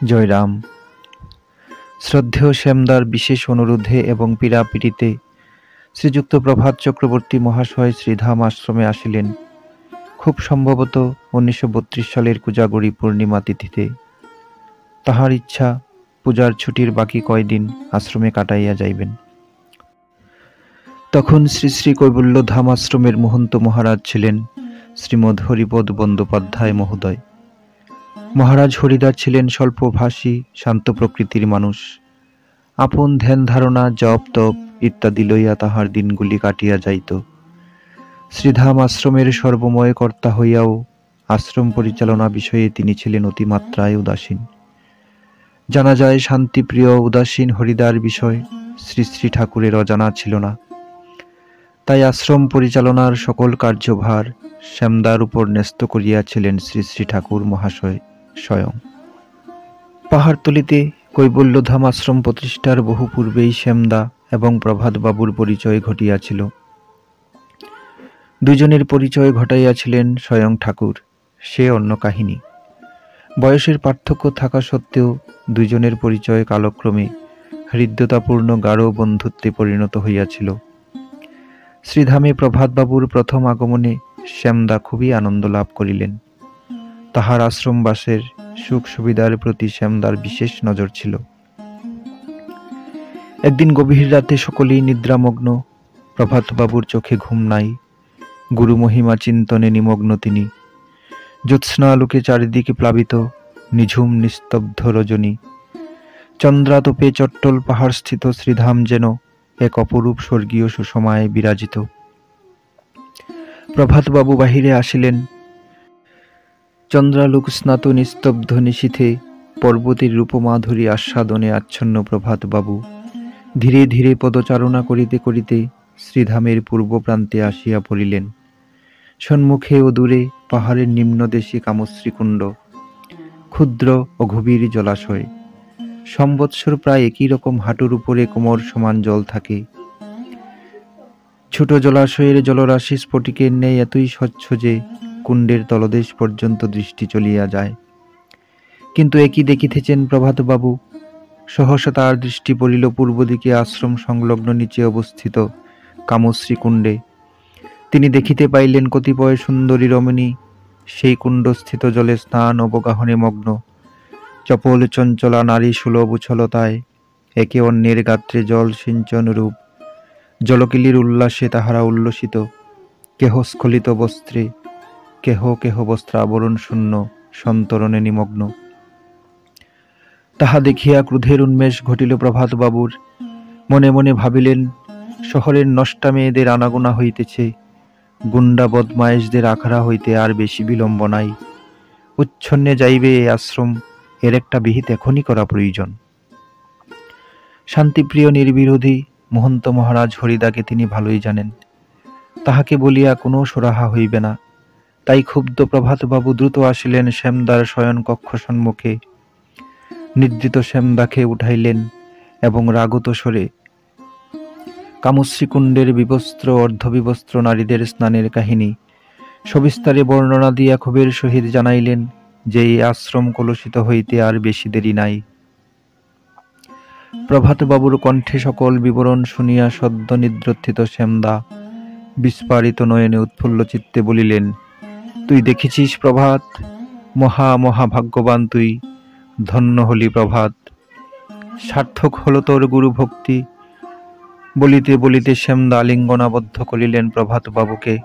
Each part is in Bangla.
জয়রাম। শ্রদ্ধেয় শ্যামদার বিশেষ অনুরোধে এবং পীড়াপিড়িতে শ্রীযুক্ত প্রভাত চক্রবর্তী মহাশয় শ্রীধাম আশ্রমে আসিলেন খুব সম্ভবত 1932 সালের কুজাগরী পূর্ণিমা তিথিতে। তাহার ইচ্ছা পূজার ছুটির বাকি কয়দিন আশ্রমে কাটাইয়া যাইবেন। তখন শ্রী শ্রী কৈবল্যধাম আশ্রমের মহন্ত মহারাজ ছিলেন শ্রীমৎ হরিপদ বন্দ্যোপাধ্যায় মহোদয়। মহারাজ হরিদাস ছিলেন স্বল্পভাষী শান্ত প্রকৃতির মানুষ। আপন ধ্যান ধারণা জপ তপ ইত্যাদি লইয়া তাহার দিনগুলি কাটিয়া যাইত। শ্রীধাম আশ্রমের সর্বময় কর্তা হইয়াও আশ্রম পরিচালনা বিষয়ে তিনি ছিলেন অতিমাত্রায় উদাসীন। জানা যায় শান্তিপ্রিয় উদাসীন হরিদার বিষয় শ্রী শ্রী ঠাকুরের অজানা ছিল না। তাই আশ্রম পরিচালনার সকল কার্যভার শ্যামদার উপর ন্যস্ত করিয়াছিলেন শ্রী শ্রী ঠাকুর মহাশয় স্বয়ং। পাহাড়তলিতে কৈবল্যধাম আশ্রম প্রতিষ্ঠার বহু পূর্বেই শ্যামদা এবং প্রভাতবাবুর পরিচয় ঘটিয়াছিল। দুইজনের পরিচয় ঘটাইয়াছিলেন স্বয়ং ঠাকুর, সে অন্য কাহিনী। বয়সের পার্থক্য থাকা সত্ত্বেও দুইজনের পরিচয় কালক্রমে হৃদ্যতাপূর্ণ গাঢ় বন্ধুত্বে পরিণত হইয়াছিল। শ্রীধামে প্রভাতবাবুর প্রথম আগমনে শ্যামদা খুবই আনন্দ লাভ করিলেন। তাহার আশ্রমবাসের সুখ সুবিধার প্রতি শ্যামদার বিশেষ নজর ছিল। একদিন গভীর রাতে সকলেই নিদ্রামগ্ন, প্রভাতবাবুর চোখে ঘুম নাই। গুরু মহিমা চিন্তনে নিমগ্ন তিনি। জ্যোৎস্নালোকে চারিদিকে প্লাবিত নিঝুম নিস্তব্ধ রজনী। চন্দ্রাতপে চট্টল পাহাড়স্থিত শ্রীধাম যেন এক অপরূপ স্বর্গীয় সুষমায় বিরাজিত। প্রভাতবাবু বাহিরে আসিলেন। চন্দ্রালোক স্নাত নিস্তব্ধ নিশীথে পর্বতের রূপমাধুরী আস্বাদনে আচ্ছন্ন প্রভাতবাবু ধীরে ধীরে পদচারণা করিতে করিতে শ্রীধামের পূর্ব প্রান্তে আসিয়া পড়িলেন। সম্মুখে ও দূরে পাহাড়ের নিম্নদেশে কামশ্রীকুণ্ড, ক্ষুদ্র ও গভীর জলাশয়। সম্বৎসর প্রায় একই রকম হাঁটুর উপরে কোমর সমান জল থাকে। ছোট জলাশয়ের জলরাশি স্ফটিকের ন্যায় এতই স্বচ্ছ যে কুণ্ডের তলদেশ পর্যন্ত দৃষ্টি চলিয়া যায়। কিন্তু একই দেখিতেছেন প্রভাতবাবু। সহসা তার দৃষ্টি পড়িল পূর্ব দিকে আশ্রম সংলগ্ন নিচে অবস্থিত কামশ্রী কুণ্ডে। তিনি দেখিতে পাইলেন কতিপয় সুন্দরী রমণী সেই কুণ্ডস্থিত জলে স্নান অবগাহনে মগ্ন। চপল চঞ্চলা নারী সুলভ উচ্ছলতায় একে অন্যের গাত্রে জল সিঞ্চন রূপ। জলকিলির উল্লাসে তাহারা উল্লসিত, কেহ স্খলিত বস্ত্রে, কেহ কেহ বস্ত্রাবরণ শূন্য সন্তরণে নিমগ্ন। তাহা দেখিয়া ক্রোধের উন্মেষ ঘটিল প্রভাতবাবুর। মনে মনে ভাবিলেন, শহরের নষ্টা মেয়েদের আনাগোনা হইতেছে, গুন্ডা বদমায়েশদের আখড়া হইতে আর বেশি বিলম্ব নাই। উচ্ছন্নে যাইবে এই আশ্রম, এর একটা বিহিত এখনই করা প্রয়োজন। শান্তিপ্রিয় নির্বিরোধী মহন্ত মহারাজ হরিদাকে তিনি ভালোই জানেন। তাহাকে বলিয়া কোনো সুরাহা হইবে না। তাই ক্ষুব্ধ প্রভাতবাবু দ্রুত আসিলেন শ্যামদার শয়ন কক্ষ সম্মুখে। নিদ্রিত শ্যামদাকে উঠাইলেন এবং রাগত স্বরে কামশ্রীকুণ্ডের বিবস্ত্র অর্ধবিবস্ত্র নারীদের স্নানের কাহিনী সবিস্তারে বর্ণনা দিয়া ক্ষোভের সহিত জানাইলেন যে এই আশ্রম কলুষিত হইতে আর বেশি দেরি নাই। প্রভাতবাবুর কণ্ঠে সকল বিবরণ শুনিয়া সদ্য নিদ্রোত্থিত শ্যামদা বিস্ফারিত নয়নে উৎফুল্ল চিত্তে বলিলেন, তুই দেখেছিস প্রভাত, মহা মহা ভাগ্যবান তুই, ধন্য হলি প্রভাত, সার্থক হল তোর গুরু ভক্তি। বলিতে বলিতে শ্যামদা আলিঙ্গনাবদ্ধ করিলেন প্রভাতবাবুকে।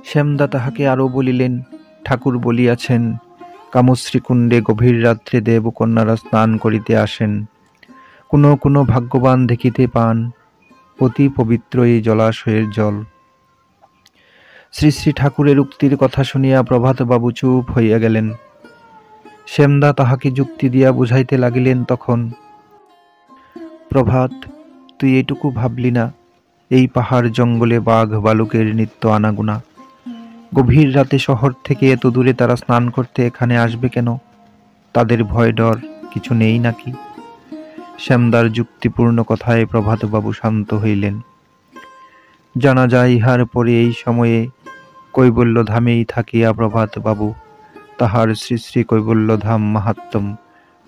শ্যামদা তাহাকে আরও বলিলেন, ঠাকুর বলিয়াছেন কামশ্রীকুণ্ডে গভীর রাত্রে দেবকন্যারা স্নান করিতে আসেন। কোনো কোনো ভাগ্যবান দেখিতে পান অতি পবিত্র এই জলাশয়ের জল। শ্রী শ্রী ঠাকুরের উক্তির কথা শুনিয়া প্রভাতবাবু চুপ হইয়া গেলেন। শ্যামদা তাহাকে যুক্তি দিয়া বুঝাইতে লাগিলেন তখন, প্রভাত, তুই এটুকু ভাবলি না এই পাহাড় জঙ্গলে বাঘ বালুকের নিত্য আনাগোনা? গভীর রাতে শহর থেকে এত দূরে তারা স্নান করতে এখানে আসবে কেন? তাদের ভয় ডর কিছু নেই নাকি? শ্যামদার যুক্তিপূর্ণ কথায় প্রভাতবাবু শান্ত হইলেন। জানা যায় ইহার পরে এই সময়ে কৈবল্য ধামেই থাকিয়া প্রভাত বাবু তাহার শ্রী শ্রী কৈবল্য ধাম মাহাত্ম্যম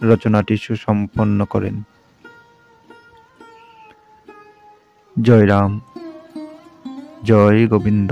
রচনাটি সুসম্পন্ন করেন। জয় রাম, জয় গোবিন্দ।